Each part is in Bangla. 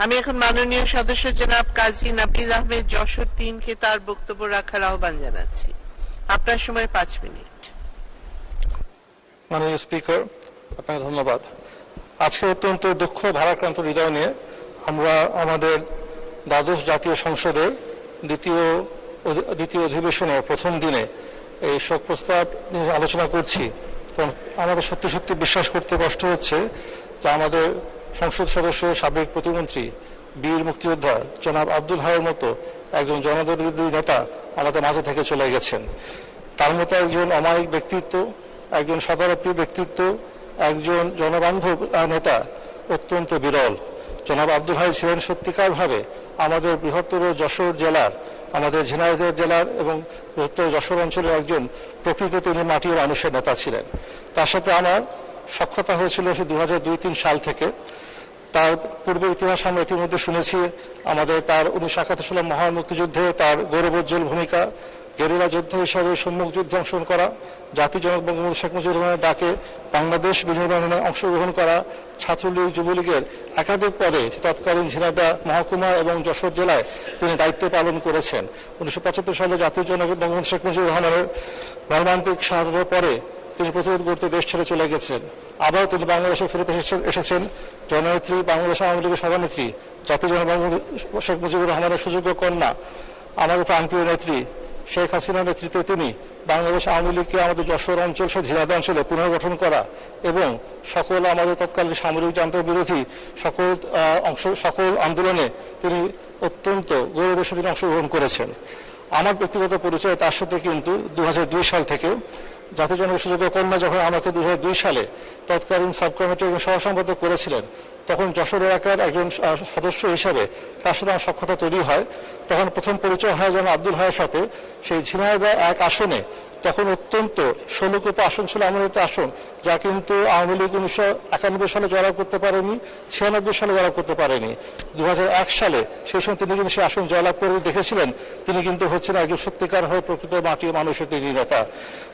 আমি এখন মাননীয় সদস্য জনাব কাজী নাফিজ আহমেদ যশোর ৩ কে তার বক্তব্য রাখার আহ্বান জানাচ্ছি। আপনার সময় ৫ মিনিট। মাননীয় স্পিকার, আপনাকে ধন্যবাদ। আজকে অত্যন্ত দুঃখ ভারাক্রান্ত হৃদয় নিয়ে আমরা আমাদের দ্বাদশ জাতীয় সংসদের দ্বিতীয় অধিবেশনের প্রথম দিনে এই শোক প্রস্তাব নিয়ে আলোচনা করছি। তো আমাদের সত্যি সত্যি বিশ্বাস করতে কষ্ট হচ্ছে যে আমাদের সংসদ সদস্য, সাবেক প্রতিমন্ত্রী, বীর মুক্তিযোদ্ধা জনাব আব্দুল হাইয়ের মতো একজন জনদরদী নেতা আমাদের মাঝে থেকে চলে গেছেন। তার মতো একজন অমায়িক ব্যক্তিত্ব, একজন সদারপ্রিয় ব্যক্তিত্ব, একজন জনবান্ধব নেতা অত্যন্ত বিরল। জনাব আব্দুল হাই ছিলেন সত্যিকারভাবে আমাদের বৃহত্তর যশোর জেলার, আমাদের ঝিনাইদহ জেলার এবং বৃহত্তর যশোর অঞ্চলের একজন প্রকৃত তিনি মাটির মানুষের নেতা ছিলেন। তার সাথে আমার সখ্যতা হয়েছিল সে 2002-03 সাল থেকে। তার পূর্বের ইতিহাস আমরা ইতিমধ্যে শুনেছি। আমাদের তার 1971 সালের মহান মুক্তিযুদ্ধে তার গৌরবোজ্জ্বল ভূমিকা, গেরিলা যোদ্ধা হিসাবে সম্মুখ যুদ্ধে অংশগ্রহণ করা, জাতির জনক বঙ্গবন্ধু শেখ মুজিবুর রহমানের ডাকে বাংলাদেশ বিনির্মাণে অংশগ্রহণ করা, ছাত্রলীগ যুবলীগের একাধিক পদে তৎকালীন ঝিনাইদহ মহকুমা এবং যশোর জেলায় তিনি দায়িত্ব পালন করেছেন। 1975 সালে জাতির জনক বঙ্গবন্ধু শেখ মুজিবুর রহমানের মর্মান্তিক শাহাদাতের পরে তিনি প্রতিরোধ করতে দেশ ছেড়ে চলে গেছেন। আবার তিনি বাংলাদেশে ফেরত এসেছেন জননেত্রী, বাংলাদেশ আওয়ামী লীগের সভানেত্রী, জাতির জনক বঙ্গবন্ধু শেখ মুজিবুর রহমানের সুযোগ্য কন্যা, আমাদের প্রাণপ্রিয় নেত্রী শেখ হাসিনার নেতৃত্বে তিনি বাংলাদেশ আওয়ামী লীগকে আমাদের যশোর অঞ্চল সহ ঝিনাইদহ অঞ্চলে পুনর্গঠন করা এবং সকল আমাদের তৎকালীন সামরিক যন্ত্র বিরোধী সকল আন্দোলনে তিনি অত্যন্ত গৌরবের সাথে অংশগ্রহণ করেছেন। আমার ব্যক্তিগত পরিচয় তার সাথে কিন্তু 2002 সাল থেকে জাতির জনক সুযোগ্য কন্যা যখন আমাকে 2002 সালে তৎকালীন সাব কমিটির সহসম্পাদক করেছিলেন, তখন যশোর এলাকার একজন সদস্য হিসাবে তার সাথে আমার সখ্যতা তৈরি হয়। তখন প্রথম পরিচয় হয় যেন আব্দুল হাইয়ের সাথে সেই ঝিনাইদহ 1 আসনে। তখন অত্যন্ত 16 কোটি আসন ছিল, এমন একটা আসন যা কিন্তু আওয়ামী লীগ 1991 সালে জয়লাভ করতে পারেনি, 96 সালে জয়লাভ করতে পারেনি। 2001 সালে সেই সময় তিনি কিন্তু সেই আসন জয়লাভ করে দেখেছিলেন। তিনি কিন্তু হচ্ছেন একজন সত্যিকার হয়ে প্রকৃত মাটির মানুষের তিনি নেতা।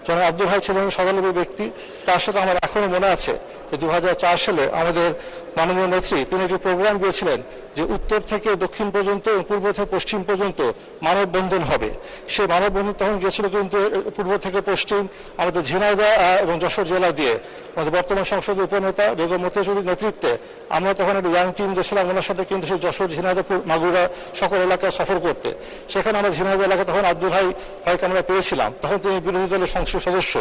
জনাব আব্দুল হাই ছিলেন সদালবী ব্যক্তি। তার সাথে আমার এখনো মনে আছে যে 2004 সালে আমাদের মাননীয় নেত্রী তিনি একটি প্রোগ্রাম দিয়েছিলেন যে উত্তর থেকে দক্ষিণ পর্যন্ত এবং পূর্ব থেকে পশ্চিম পর্যন্ত মানববন্ধন হবে। সেই মানববন্ধন তখন গিয়েছিল কিন্তু পূর্ব থেকে পশ্চিম আমাদের ঝিনাইদহ এবং যশোর জেলা দিয়ে। আমাদের বর্তমান সংসদের উপনেতা বেগম মতিয়া চৌধুরীর নেতৃত্বে আমরা তখন একটা ইয়াং টিম গেছিলাম ওনার সাথে কিন্তু সেই যশোর, ঝিনাইদহ, মাগুরা সকল এলাকায় সফর করতে। সেখানে আমরা ঝিনাইদহ এলাকা তখন আব্দুল ভাইকে আমরা পেয়েছিলাম। তখন তিনি বিরোধী দলের সংসদ সদস্য।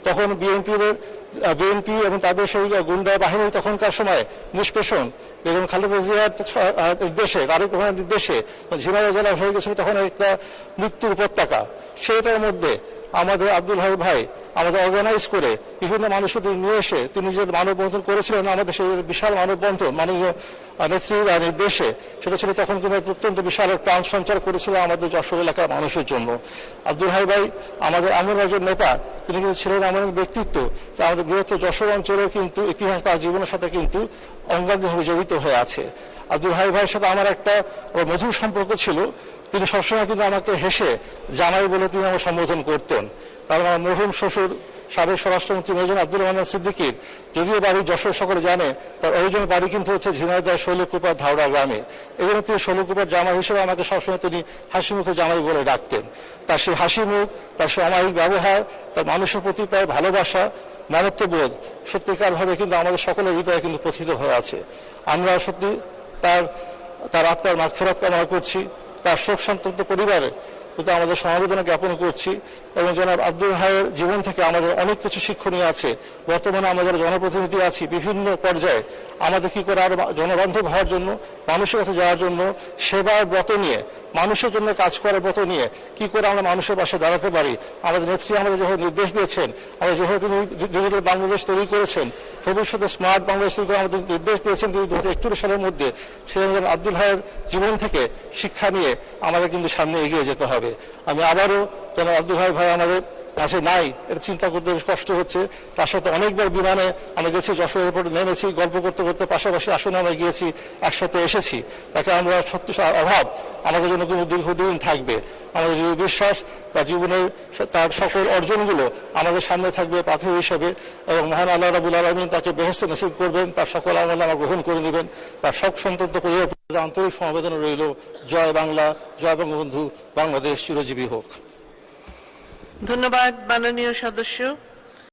তখন বিএনপি এবং তাদের সেই গুন্ডা বাহিনী তখনকার সময় নিষ্পেষণ বেগম খালেদা জিয়ার নির্দেশে, তারেক রহমানের নির্দেশে ঝিনাইদহ জেলা হয়ে গেছিল তখন একটা মৃত্যুর উপত্যকা। সেটার মধ্যে আমাদের আব্দুল ভাই আমাদের অর্গানাইজ করে বিভিন্ন মানুষকে নিয়ে এসে তিনি যে মানববন্ধন করেছিলেন, আমাদের সেই বিশাল মানববন্ধন মাননীয় নেত্রীর নির্দেশে, সেটা ছিল তখন কিন্তু অত্যন্ত বিশাল প্রাণ সঞ্চার করেছিল আমাদের যশোর এলাকার মানুষের জন্য। আব্দুল ভাই আমাদের এমন একজন নেতা, তিনি কিন্তু ছিলেন এমন এক ব্যক্তিত্ব যে আমাদের বৃহত্তর যশোর অঞ্চলের কিন্তু ইতিহাস তার জীবনের সাথে কিন্তু অঙ্গাঙ্গিভাবে জড়িত হয়ে আছে। আব্দুল ভাইয়ের সাথে আমার একটা মধুর সম্পর্ক ছিল। তিনি সবসময় কিন্তু আমাকে হেসে জামাই বলে তিনি আমার সম্বোধন করতেন। কারণ আমার মরহুম শ্বশুর সাবেক স্বরাষ্ট্রমন্ত্রী মেজর আব্দুল রহমান সিদ্দিকীর যদিও বাড়ি যশোর সকলে জানে, তার অরিজিনাল বাড়ি কিন্তু হচ্ছে ঝিনাইদহ শৈলকুপার ধাওড়া গ্রামে। এই জন্য তিনি শৈলকুপার জামাই হিসেবে আমাকে সবসময় তিনি হাসি মুখে জামাই বলে ডাকতেন। তার সেই হাসি মুখ, তার সেই অমায়িক ব্যবহার, তার মানুষের প্রতি তার ভালোবাসা, মমত্ববোধ সত্যিকারভাবে কিন্তু আমাদের সকলের হৃদয়ে কিন্তু প্রথিত হয়ে আছে। আমরা সত্যি তার আত্মার মাগফিরাত কামনা করছি। তার শোক সন্তপ্ত পরিবারে কিন্তু আমাদের সমবেদনা জ্ঞাপন করছি। এবং জনাব আব্দুল হাইয়ের জীবন থেকে আমাদের অনেক কিছু শিক্ষণীয় আছে। বর্তমানে আমাদের জনপ্রতিনিধি আছি বিভিন্ন পর্যায়ে, আমাদের কি করে আরো জনবান্ধব হওয়ার জন্য, মানুষের কাছে যাওয়ার জন্য, সেবার ব্রত নিয়ে, মানুষের জন্য কাজ করার ব্রত নিয়ে কি করে আমরা মানুষের পাশে দাঁড়াতে পারি। আমাদের নেত্রী আমাদের যেভাবে নির্দেশ দিয়েছেন, আমরা যেভাবে তিনি ডিজিটাল বাংলাদেশ তৈরি করেছেন, ভবিষ্যতে স্মার্ট বাংলাদেশ তৈরি করে আমাদের নির্দেশ দিয়েছেন তিনি 2061 সালের মধ্যে। সেই আব্দুল হাইয়ের জীবন থেকে শিক্ষা নিয়ে আমাদের কিন্তু সামনে এগিয়ে যেতে হবে। আমি আবারও যেন আব্দুল ভাই আমাদের কাছে নাই, এটা চিন্তা করতে বেশ কষ্ট হচ্ছে। তার সাথে অনেকবার বিমানে আমরা গেছি, যশোর এয়ারপোর্টে নেমেছি, গল্প করতে করতে পাশাপাশি আসনে আমরা গিয়েছি, একসাথে এসেছি। তাকে আমরা সত্যি অভাব আমাদের জন্য কিন্তু দীর্ঘদিন থাকবে। আমাদের বিশ্বাস তার জীবনের তার সকল অর্জনগুলো আমাদের সামনে থাকবে পাথর হিসেবে, এবং মহান আল্লাহ রাব্বুল আলামিন তাকে বেহেশতে নসিব করবেন, তার সকল আমল আমরা গ্রহণ করে নেবেন, তার শোক সন্তপ্ত পরিবার আন্তরিক সমবেদনা রইল। জয় বাংলা, জয় বঙ্গবন্ধু, বাংলাদেশ চিরজীবী হোক। ধন্যবাদ মাননীয় সদস্য।